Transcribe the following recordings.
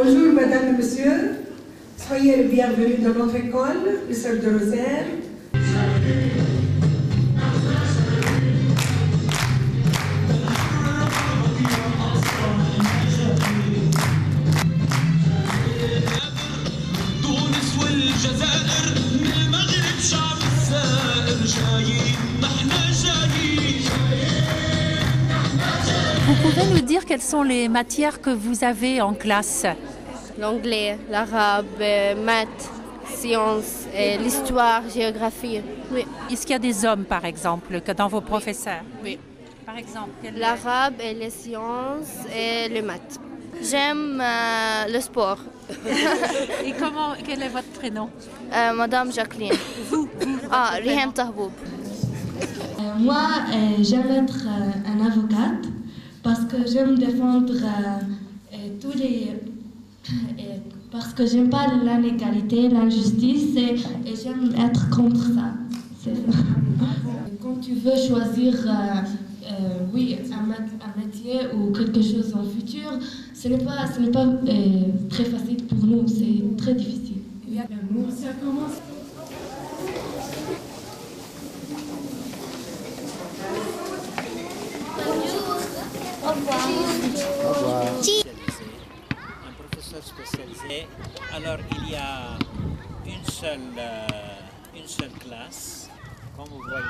Bonjour madame et monsieur, soyez les bienvenus dans notre école, les Sœurs de Rosaire. Vous pouvez nous dire quelles sont les matières que vous avez en classe? L'anglais, l'arabe, maths, sciences, l'histoire, géographie. Oui. Est-ce qu'il y a des hommes, par exemple, que dans vos professeurs? Oui. Par exemple, L'arabe et les sciences et le maths. J'aime le sport. Et quel est votre prénom? Madame Jacqueline. Vous Ah, Rihem Tahboub. Moi, j'aime être un avocate parce que j'aime défendre tous les... parce que j'aime pas l'inégalité, l'injustice et j'aime être contre ça. Quand tu veux choisir oui, un métier ou quelque chose en futur, ce n'est pas très facile pour nous, c'est très difficile. Ça commence. Au revoir. Un professeur spécialisé. Alors il y a une seule classe, comme vous voyez là.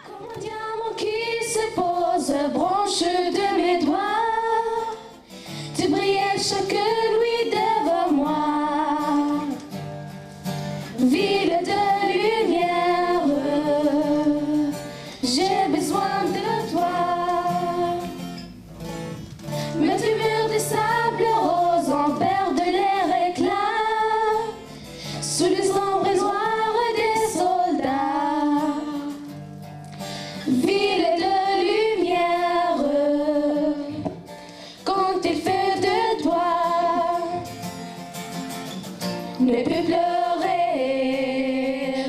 Comme un diamant qui se pose, branche de mes doigts, tu brillais chaque nuit devant moi, ville de lumière, j'ai besoin de toi. Mais tu murs de sable rose en perdent l'air éclat, sous les ombres noires des soldats. Ville de lumière, quand il fait de toi, ne plus pleurer,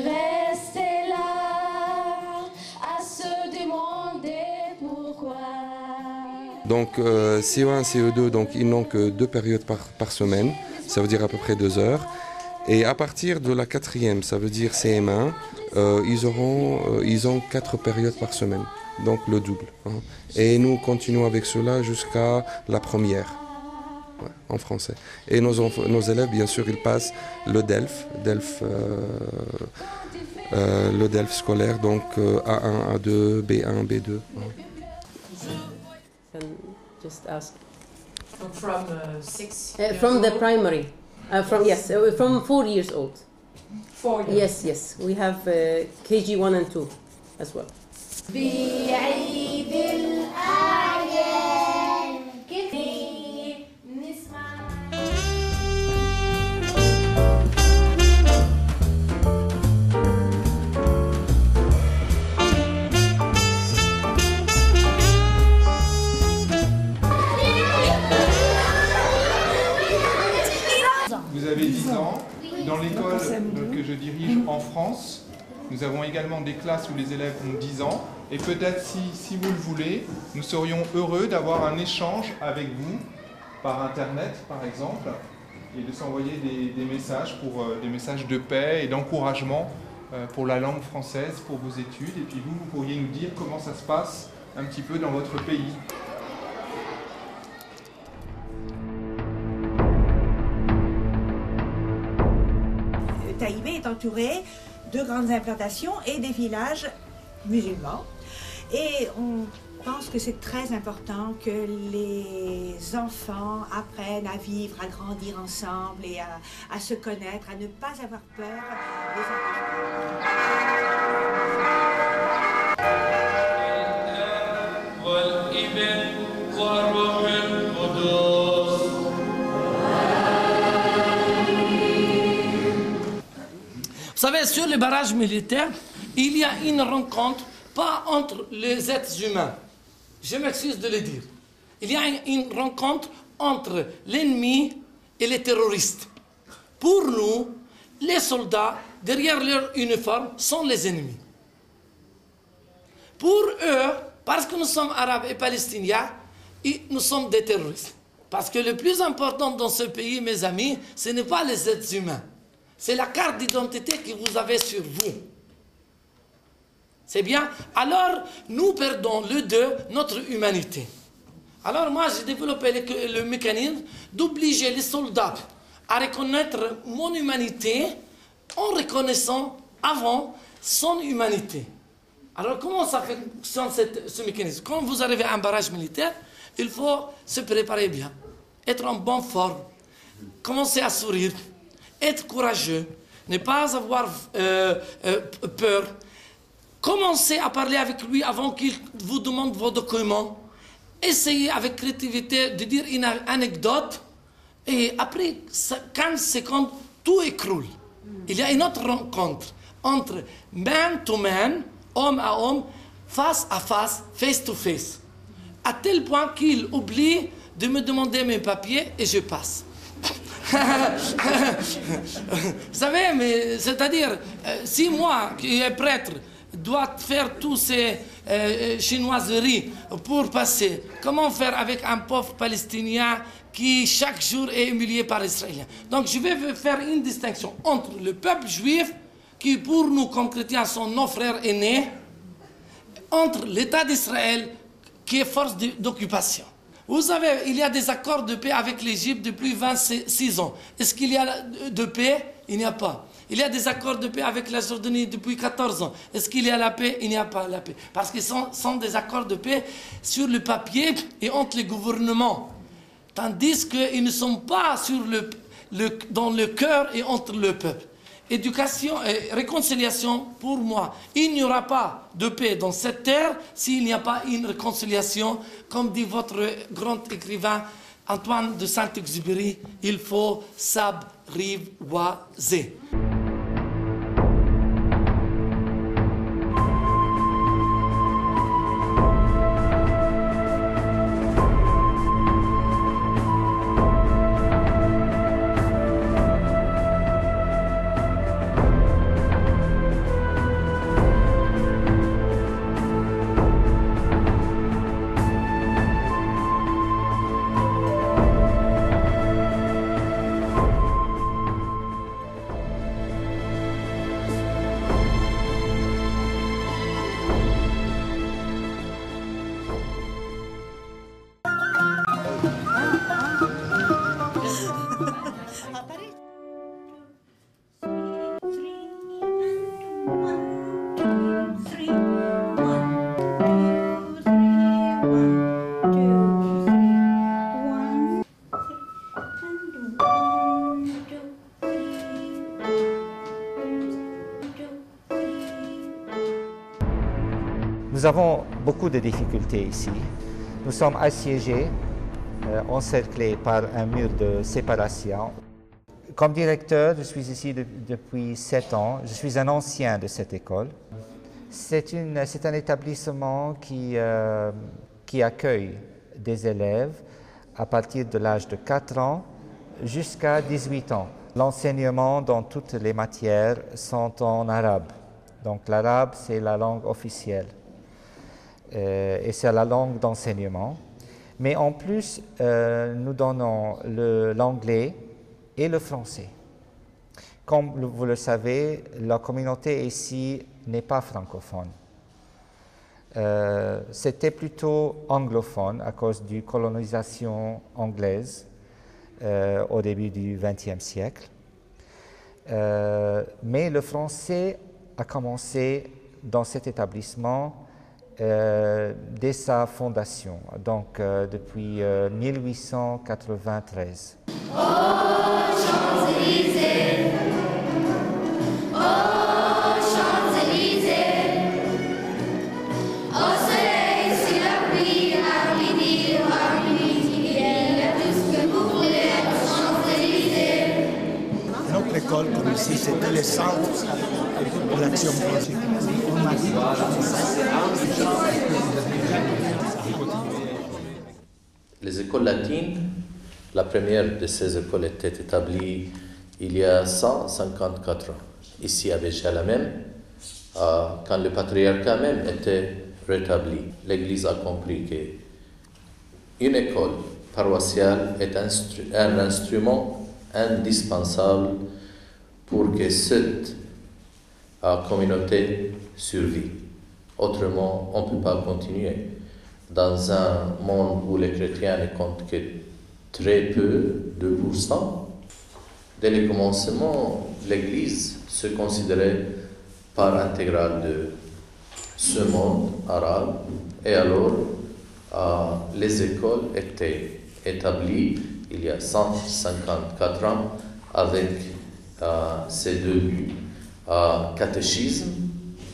rester là, à se demander pourquoi. Donc CO1, CO2, donc ils n'ont que 2 périodes par semaine, ça veut dire à peu près 2 heures. Et à partir de la 4e, ça veut dire CM1, ils ont 4 périodes par semaine, donc le double. Hein. Et nous continuons avec cela jusqu'à la première, ouais, en français. Et nos élèves, bien sûr, ils passent le DELF, le DELF scolaire, donc A1, A2, B1, B2. Hein. Just ask. From 6 from the primary. From 4 years old. 4 years. Yes. We have KG 1 and 2 as well. Vous avez 10 ans. Dans l'école que je dirige en France, nous avons également des classes où les élèves ont 10 ans. Et peut-être, si vous le voulez, nous serions heureux d'avoir un échange avec vous, par Internet par exemple, et de s'envoyer des messages des messages de paix et d'encouragement pour la langue française, pour vos études. Et puis vous pourriez nous dire comment ça se passe un petit peu dans votre pays. Taïbé est entouré de grandes implantations et des villages musulmans. Et on pense que c'est très important que les enfants apprennent à vivre, à grandir ensemble et à se connaître, à ne pas avoir peur des Vous savez, sur les barrages militaires, il y a une rencontre, pas entre les êtres humains. Je m'excuse de le dire. Il y a une rencontre entre l'ennemi et les terroristes. Pour nous, les soldats, derrière leur uniforme, sont les ennemis. Pour eux, parce que nous sommes arabes et palestiniens, nous sommes des terroristes. Parce que le plus important dans ce pays, mes amis, ce n'est pas les êtres humains. C'est la carte d'identité que vous avez sur vous. C'est bien? Alors, nous perdons notre humanité. Alors moi, j'ai développé le mécanisme d'obliger les soldats à reconnaître mon humanité en reconnaissant avant son humanité. Alors comment ça fonctionne ce mécanisme? Quand vous arrivez à un barrage militaire, il faut se préparer bien, être en bonne forme, commencer à sourire, être courageux, ne pas avoir peur, commencer à parler avec lui avant qu'il vous demande vos documents, essayez avec créativité de dire une anecdote et après 15 secondes, tout écroule. Il y a une autre rencontre entre man to man, homme à homme, face à face, face to face. À tel point qu'il oublie de me demander mes papiers et je passe. Vous savez, mais c'est-à-dire, si moi, qui est prêtre, dois faire tous ces chinoiseries pour passer, comment faire avec un pauvre Palestinien qui chaque jour est humilié par les Israéliens? Donc je vais faire une distinction entre le peuple juif, qui pour nous comme chrétiens sont nos frères aînés, entre l'État d'Israël, qui est force d'occupation. Vous savez, il y a des accords de paix avec l'Égypte depuis 26 ans. Est-ce qu'il y a de paix? Il n'y a pas. Il y a des accords de paix avec la Jordanie depuis 14 ans. Est-ce qu'il y a la paix? Il n'y a pas la paix. Parce que ce sont des accords de paix sur le papier et entre les gouvernements. Tandis qu'ils ne sont pas dans le cœur et entre le peuple. Éducation et réconciliation, pour moi, il n'y aura pas de paix dans cette terre s'il n'y a pas une réconciliation. Comme dit votre grand écrivain Antoine de Saint-Exupéry, il faut s'apprivoiser. Nous avons beaucoup de difficultés ici. Nous sommes assiégés, encerclés par un mur de séparation. Comme directeur, je suis ici depuis 7 ans. Je suis un ancien de cette école. C'est un établissement qui accueille des élèves à partir de l'âge de 4 ans jusqu'à 18 ans. L'enseignement dans toutes les matières sont en arabe. Donc l'arabe, c'est la langue officielle. Et c'est la langue d'enseignement. Mais en plus, nous donnons l'anglais et le français. Comme vous le savez, la communauté ici n'est pas francophone. C'était plutôt anglophone à cause de la colonisation anglaise au début du XXe siècle. Mais le français a commencé dans cet établissement dès sa fondation, donc depuis 1893. Oh, Champs-Élysées, oh, Champs-Élysées, au soleil, sur la pluie, à midi, il y a tout ce que vous voulez aux Champs-Élysées. Notre école, comme ici, c'était le centre de l'action politique. Les écoles latines, la première de ces écoles était établie il y a 154 ans, ici à Béjalamem, quand le patriarcat même était rétabli. L'Église a compris qu'une école paroissiale est un instrument indispensable pour que cette communauté survive. Autrement, on ne peut pas continuer. Dans un monde où les chrétiens ne comptent que très peu, 2%, dès le commencement, l'Église se considérait part intégrale de ce monde arabe. Et alors, les écoles étaient établies il y a 154 ans avec ces deux buts. Catéchisme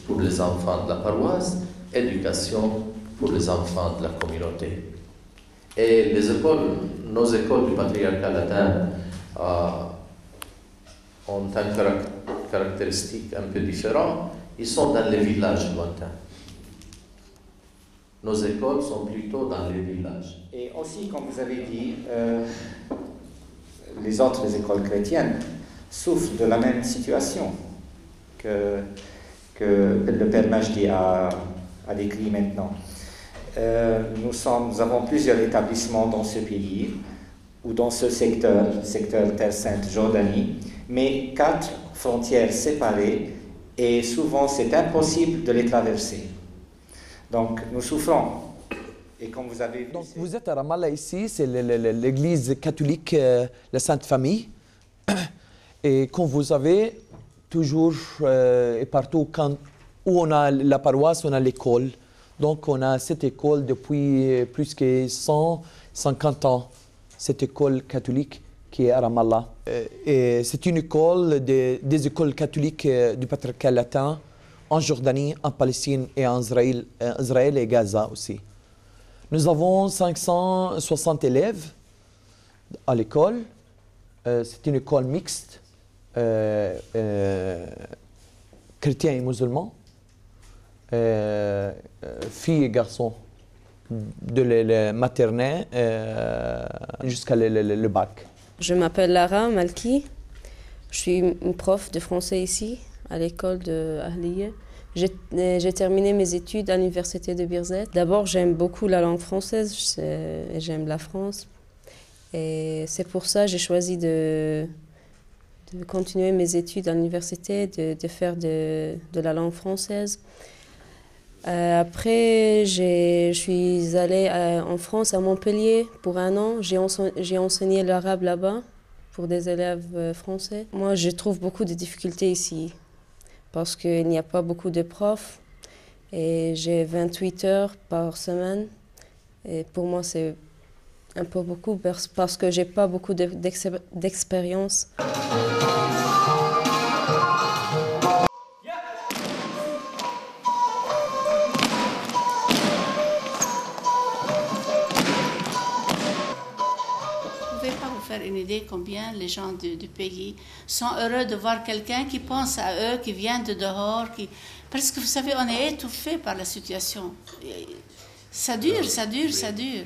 pour les enfants de la paroisse, éducation pour les enfants de la communauté. Et nos écoles du patriarcat latin ont une caractéristique un peu différente. Ils sont dans les villages lointains. Nos écoles sont plutôt dans les villages. Et aussi, comme vous avez dit, les autres écoles chrétiennes souffrent de la même situation que le Père Majdi a décrit maintenant. Nous avons plusieurs établissements dans ce pays ou dans ce secteur Terre Sainte Jordanie, mais 4 frontières séparées et souvent c'est impossible de les traverser. Donc nous souffrons. Et comme vous avez vu, donc vous êtes à Ramallah ici, c'est l'église catholique, la Sainte Famille. Et comme vous avez toujours et partout où on a la paroisse, on a l'école. Donc on a cette école depuis plus que 150 ans, cette école catholique qui est à Ramallah. Et c'est une école des écoles catholiques du patriarcat latin en Jordanie, en Palestine et en Israël et Gaza aussi. Nous avons 560 élèves à l'école. C'est une école mixte, chrétiens et musulmans, filles et garçons, de la maternelle jusqu'à le bac. Je m'appelle Lara Malki, je suis une prof de français ici, à l'école de Ahliya. J'ai terminé mes études à l'université de Birzeit. D'abord, j'aime beaucoup la langue française, j'aime la France. Et c'est pour ça que j'ai choisi de continuer mes études à l'université, de faire de la langue française. Après, je suis allée en France, à Montpellier, pour 1 an. J'ai enseigné l'arabe là-bas pour des élèves français. Moi, je trouve beaucoup de difficultés ici parce qu'il n'y a pas beaucoup de profs et j'ai 28 heures par semaine. Et pour moi, c'est un peu beaucoup parce que je n'ai pas beaucoup d'expérience. Une idée combien les gens du pays sont heureux de voir quelqu'un qui pense à eux, qui vient de dehors, parce que vous savez, on est étouffé par la situation. Ça dure, ça dure, ça dure.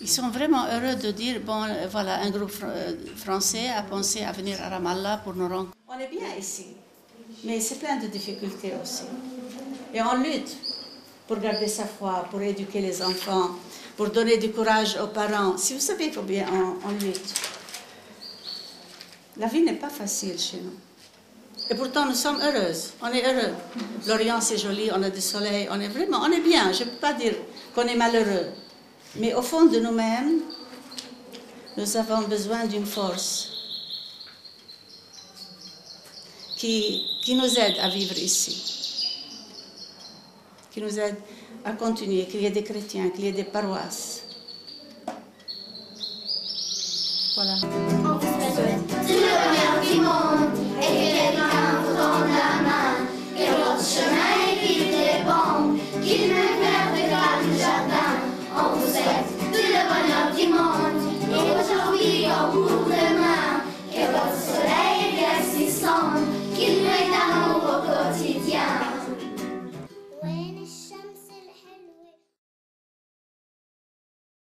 Ils sont vraiment heureux de dire, bon, voilà, un groupe français a pensé à venir à Ramallah pour nous rencontrer. On est bien ici, mais c'est plein de difficultés aussi. Et on lutte pour garder sa foi, pour éduquer les enfants, pour donner du courage aux parents. Si vous savez combien on lutte. La vie n'est pas facile chez nous. Et pourtant, nous sommes heureuses. On est heureux. L'Orient, c'est joli, on a du soleil, on est bien. Je ne peux pas dire qu'on est malheureux. Mais au fond de nous-mêmes, nous avons besoin d'une force qui nous aide à vivre ici. Qui nous aide à continuer, qu'il y ait des chrétiens, qu'il y ait des paroisses. Voilà.